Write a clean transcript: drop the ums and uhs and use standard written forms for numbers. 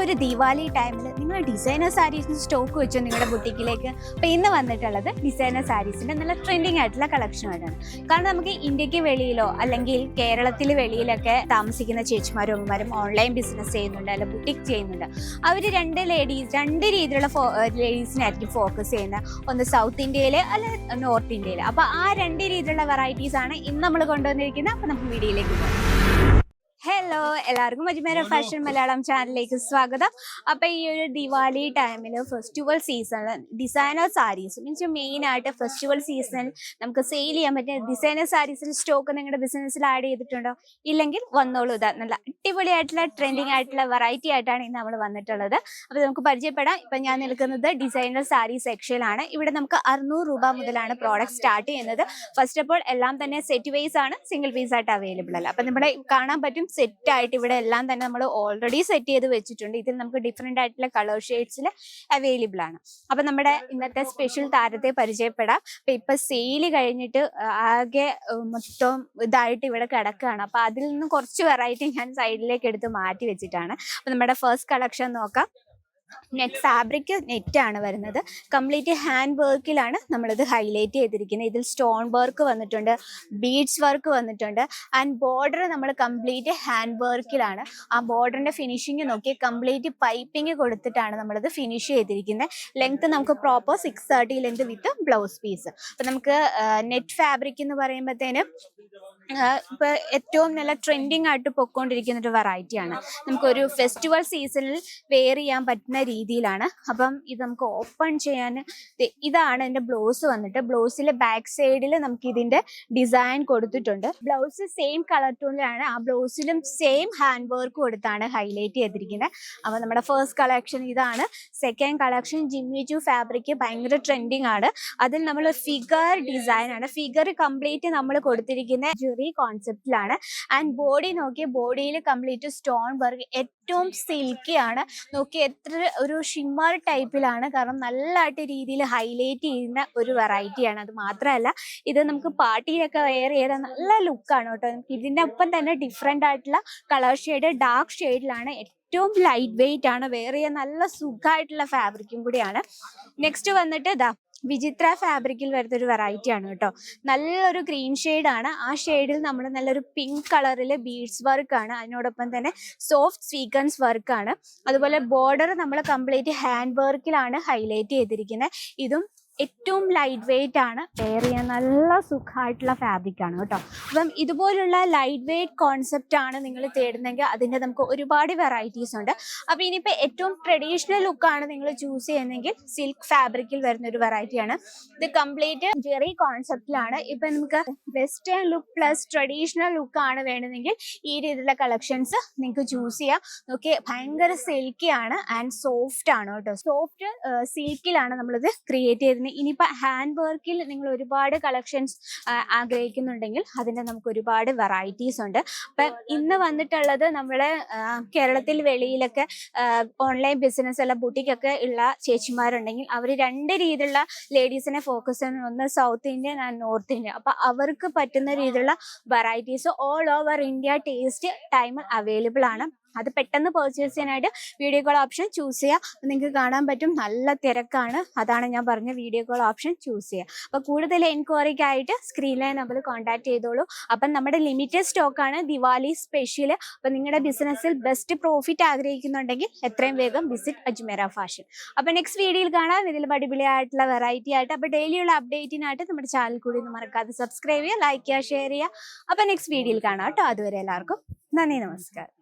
ഒരു ദിവാലി ടൈമിൽ നിങ്ങൾ ഡിസൈനർ സാരീസിന് സ്റ്റോക്ക് വെച്ചോ നിങ്ങളുടെ ബുട്ടിക്കിലേക്ക്. അപ്പോൾ ഇന്ന് വന്നിട്ടുള്ളത് ഡിസൈനർ സാരീസിൻ്റെ നല്ല ട്രെൻഡിങ് ആയിട്ടുള്ള കളക്ഷനായിട്ടാണ്. കാരണം നമുക്ക് ഇന്ത്യക്ക് വെളിയിലോ അല്ലെങ്കിൽ കേരളത്തിൽ വെളിയിലൊക്കെ താമസിക്കുന്ന ചേച്ചിമാരും അമ്മമാരും ഓൺലൈൻ ബിസിനസ് ചെയ്യുന്നുണ്ട്, അല്ലെങ്കിൽ ബുട്ടിക് ചെയ്യുന്നുണ്ട്. അവർ രണ്ട് രീതിയിലുള്ള ലേഡീസിനായിരിക്കും ഫോക്കസ് ചെയ്യുന്നത്. ഒന്ന് സൗത്ത് ഇന്ത്യയിൽ അല്ലെങ്കിൽ നോർത്ത് ഇന്ത്യയിൽ. അപ്പോൾ ആ രണ്ട് രീതിയിലുള്ള വെറൈറ്റീസ് ആണ് ഇന്ന് നമ്മൾ കൊണ്ടുവന്നിരിക്കുന്നത്. അപ്പോൾ നമുക്ക് വീഡിയോയിലേക്ക് പോകാം. ഹലോ, എല്ലാവർക്കും അജ്മേര ഫാഷൻ മലയാളം ചാനലിലേക്ക് സ്വാഗതം. അപ്പോൾ ഈ ഒരു ദിവാലി ടൈമിൽ ഫെസ്റ്റിവൽ സീസണിൽ ഡിസൈനർ സാരീസ് മീൻസ് മെയിനായിട്ട് ഫെസ്റ്റിവൽ സീസണിൽ നമുക്ക് സെയിൽ ചെയ്യാൻ പറ്റിയ ഡിസൈനർ സാരീസിൽ സ്റ്റോക്ക് നിങ്ങളുടെ ബിസിനസ്സിൽ ആഡ് ചെയ്തിട്ടുണ്ടോ? ഇല്ലെങ്കിൽ വന്നോളൂ. ഇതാ നല്ല അടിപൊളിയായിട്ടുള്ള ട്രെൻഡിങ് ആയിട്ടുള്ള വെറൈറ്റി ആയിട്ടാണ് ഇന്ന് നമ്മൾ വന്നിട്ടുള്ളത്. അപ്പോൾ നമുക്ക് പരിചയപ്പെടാം. ഇപ്പം ഞാൻ നിൽക്കുന്നത് ഡിസൈനർ സാരി സെക്ഷനിലാണ്. ഇവിടെ നമുക്ക് 600 രൂപ മുതലാണ് പ്രോഡക്റ്റ് സ്റ്റാർട്ട് ചെയ്യുന്നത്. ഫസ്റ്റ് ഓഫ് ഓൾ എല്ലാം തന്നെ സെറ്റ് വൈസ് ആണ്, സിംഗിൾ പീസ് ആയിട്ട് അവൈലബിൾ അല്ല. അപ്പം നമ്മുടെ കാണാൻ പറ്റും സെറ്റ് ആയിട്ട് ഇവിടെ എല്ലാം തന്നെ നമ്മൾ ഓൾറെഡി സെറ്റ് ചെയ്ത് വെച്ചിട്ടുണ്ട്. ഇതിൽ നമുക്ക് ഡിഫറെന്റ് ആയിട്ടുള്ള കളർ ഷെയ്ഡ്സിൽ അവൈലബിൾ ആണ്. അപ്പൊ നമ്മുടെ ഇന്നത്തെ സ്പെഷ്യൽ താരത്തെ പരിചയപ്പെടാം. അപ്പൊ ഇപ്പൊ സെയില് കഴിഞ്ഞിട്ട് ആകെ മൊത്തം ഇതായിട്ട് ഇവിടെ കിടക്കുകയാണ്. അപ്പൊ അതിൽ നിന്ന് കുറച്ച് വെറൈറ്റി ഞാൻ സൈഡിലേക്ക് എടുത്ത് മാറ്റി വെച്ചിട്ടാണ്. അപ്പൊ നമ്മുടെ ഫസ്റ്റ് കളക്ഷൻ നോക്കാം. നെറ്റ് ഫാബ്രിക് നെറ്റ് ആണ് വരുന്നത്. കംപ്ലീറ്റ് ഹാൻഡ് വർക്കിലാണ് നമ്മളിത് ഹൈലൈറ്റ് ചെയ്തിരിക്കുന്നത്. ഇതിൽ സ്റ്റോൺ വർക്ക് വന്നിട്ടുണ്ട്, ബീഡ്സ് വർക്ക് വന്നിട്ടുണ്ട്. ആൻഡ് ബോർഡർ നമ്മൾ കംപ്ലീറ്റ് ഹാൻഡ് വർക്കിലാണ്. ആ ബോർഡറിന്റെ ഫിനിഷിങ് നോക്കി കംപ്ലീറ്റ് പൈപ്പിംഗ് കൊടുത്തിട്ടാണ് നമ്മളിത് ഫിനിഷ് ചെയ്തിരിക്കുന്നത്. ലെങ്ത് നമുക്ക് proper 630 length with blouse piece. അപ്പൊ നമുക്ക് നെറ്റ് ഫാബ്രിക് എന്ന് പറയുമ്പോഴത്തേനും ഇപ്പൊ ഏറ്റവും നല്ല ട്രെൻഡിങ് ആയിട്ട് പൊയ്ക്കൊണ്ടിരിക്കുന്ന ഒരു വെറൈറ്റിയാണ്. നമുക്കൊരു ഫെസ്റ്റിവൽ സീസണിൽ വെയർ ചെയ്യാൻ പറ്റുന്ന രീതിയിലാണ്. അപ്പം ഇത് നമുക്ക് ഓപ്പൺ ചെയ്യാൻ ഇതാണ് എൻ്റെ ബ്ലൗസ് വന്നിട്ട്. ബ്ലൗസിലെ ബാക്ക് സൈഡിൽ നമുക്ക് ഇതിന്റെ ഡിസൈൻ കൊടുത്തിട്ടുണ്ട്. ബ്ലൗസ് സെയിം കളർ ടോണിലാണ്. ആ ബ്ലൗസിലും സെയിം ഹാൻഡ് വർക്ക് കൊടുത്താണ് ഹൈലൈറ്റ് ചെയ്തിരിക്കുന്നത്. അപ്പൊ നമ്മുടെ ഫസ്റ്റ് കളക്ഷൻ ഇതാണ്. സെക്കൻഡ് കളക്ഷൻ ജിമ്മിച്ചു ഫാബ്രിക് ഭയങ്കര ട്രെൻഡിങ് ആണ്. അതിൽ നമ്മൾ ഫിഗർ ഡിസൈൻ ആണ്. ഫിഗർ കംപ്ലീറ്റ് നമ്മൾ കൊടുത്തിരിക്കുന്ന ജെറി കോൺസെപ്റ്റിലാണ്. ആൻഡ് ബോഡി നോക്കിയ ബോഡിയിൽ കംപ്ലീറ്റ് സ്റ്റോൺ വർക്ക്, ഏറ്റവും സിൽക്കി ആണ്. നോക്കി എത്ര ഒരു ഷിമ്മർ ടൈപ്പിലാണ്. കാരണം നല്ലതായിട്ട് രീതിയിൽ ഹൈലൈറ്റ് ചെയ്യുന്ന ഒരു വെറൈറ്റിയാണ്. അത് മാത്രമല്ല ഇത് നമുക്ക് പാർട്ടിയിലൊക്കെ വെയർ ചെയ്ത നല്ല ലുക്കാണ് കേട്ടോ. ഇതിൻ്റെ ഒപ്പം തന്നെ ഡിഫറെൻ്റ് ആയിട്ടുള്ള കളർ ഷെയ്ഡ് ഡാർക്ക് ഷെയ്ഡിലാണ്. ഏറ്റവും ലൈറ്റ് വെയിറ്റ് ആണ്. വെയർ ചെയ്യാൻ നല്ല സുഖമായിട്ടുള്ള ഫാബ്രിക്കും കൂടിയാണ്. നെക്സ്റ്റ് വന്നിട്ട് ഇതാ വിചിത്ര ഫാബ്രിക്കിൽ വരുന്ന ഒരു വെറൈറ്റി ആണ് കേട്ടോ. നല്ലൊരു ഗ്രീൻ ഷെയ്ഡാണ്. ആ ഷെയ്ഡിൽ നമ്മൾ നല്ലൊരു പിങ്ക് കളറിൽ ബീഡ്സ് വർക്കാണ്. അതിനോടൊപ്പം തന്നെ സോഫ്റ്റ് സ്വീക്വൻസ് വർക്കാണ്. അതുപോലെ ബോർഡർ നമ്മൾ കംപ്ലീറ്റ് ഹാൻഡ് വർക്കിലാണ് ഹൈലൈറ്റ് ചെയ്തിരിക്കുന്നത്. ഇതും ഏറ്റവും ലൈറ്റ് വെയിറ്റ് ആണ്. വെയർ ചെയ്യാൻ നല്ല സുഖമായിട്ടുള്ള ഫാബ്രിക് ആണ് കേട്ടോ. അപ്പം ഇതുപോലുള്ള ലൈറ്റ് വെയിറ്റ് കോൺസെപ്റ്റ് ആണ് നിങ്ങൾ തേടുന്നെങ്കിൽ അതിൻ്റെ നമുക്ക് ഒരുപാട് വെറൈറ്റീസ് ഉണ്ട്. അപ്പം ഇനിയിപ്പോൾ ഏറ്റവും ട്രഡീഷണൽ ലുക്കാണ് നിങ്ങൾ ചൂസ് ചെയ്യുന്നതെങ്കിൽ സിൽക്ക് ഫാബ്രിക്കിൽ വരുന്ന ഒരു വെറൈറ്റിയാണ്. ഇത് കംപ്ലീറ്റ് ജെറി കോൺസെപ്റ്റിലാണ്. ഇപ്പം നമുക്ക് വെസ്റ്റേൺ ലുക്ക് പ്ലസ് ട്രഡീഷണൽ ലുക്കാണ് വേണമെങ്കിൽ ഈ രീതിയിലുള്ള കളക്ഷൻസ് നിങ്ങൾക്ക് ചൂസ് ചെയ്യാം. നോക്കി ഭയങ്കര സിൽക്കി ആണ് ആൻഡ് സോഫ്റ്റ് ആണ് കേട്ടോ. സോഫ്റ്റ് സിൽക്കിലാണ് നമ്മളിത് ക്രിയേറ്റ് ചെയ്തിരുന്നത്. ഇനിയിപ്പോൾ ഹാൻഡ് വർക്കിൽ നിങ്ങൾ ഒരുപാട് കളക്ഷൻസ് ആഗ്രഹിക്കുന്നുണ്ടെങ്കിൽ അതിൻ്റെ നമുക്ക് ഒരുപാട് വെറൈറ്റീസ് ഉണ്ട്. അപ്പം ഇന്ന് വന്നിട്ടുള്ളത് നമ്മുടെ കേരളത്തിൽ വെളിയിലൊക്കെ ഓൺലൈൻ ബിസിനസ് അല്ല ബുട്ടിക്കൊക്കെ ഉള്ള ചേച്ചിമാരുണ്ടെങ്കിൽ അവർ രണ്ട് രീതിയിലുള്ള ലേഡീസിനെ ഫോക്കസ് ചെയ്യുന്ന, ഒന്ന് south Indian and north India. അപ്പം അവർക്ക് പറ്റുന്ന രീതിയിലുള്ള varieties all over India taste time available ആണ്. അത് പെട്ടെന്ന് പർച്ചേസ് ചെയ്യാനായിട്ട് വീഡിയോ കോൾ ഓപ്ഷൻ ചൂസ് ചെയ്യുക. നിങ്ങൾക്ക് കാണാൻ പറ്റും നല്ല തിരക്കാണ്. അതാണ് ഞാൻ പറഞ്ഞ വീഡിയോ കോൾ ഓപ്ഷൻ ചൂസ് ചെയ്യുക. അപ്പോൾ കൂടുതൽ എൻക്വയറിക്കായിട്ട് സ്ക്രീനിലെ നമ്പറിൽ കോൺടാക്ട് ചെയ്തോളൂ. അപ്പം നമ്മുടെ ലിമിറ്റഡ് സ്റ്റോക്കാണ് ദിവാലി സ്പെഷ്യൽ. അപ്പം നിങ്ങളുടെ ബിസിനസ്സിൽ ബെസ്റ്റ് പ്രോഫിറ്റ് ആഗ്രഹിക്കുന്നുണ്ടെങ്കിൽ എത്രയും വേഗം വിസിറ്റ് അജ്മേര ഫാഷൻ. അപ്പം നെക്സ്റ്റ് വീഡിയോയിൽ കാണാം ഇതിൽ അടിപൊളിയായിട്ടുള്ള വെറൈറ്റി ആയിട്ട്. അപ്പോൾ ഡെയിലിയുള്ള അപ്ഡേറ്റിനായിട്ട് നമ്മുടെ ചാനൽ കൂടി ഒന്ന് മറക്കാതെ സബ്സ്ക്രൈബ് ചെയ്യുക, ലൈക്ക് ചെയ്യുക, ഷെയർ ചെയ്യുക. അപ്പം നെക്സ്റ്റ് വീഡിയോയിൽ കാണാം കേട്ടോ. അതുവരെ എല്ലാവർക്കും നന്ദി, നമസ്കാരം.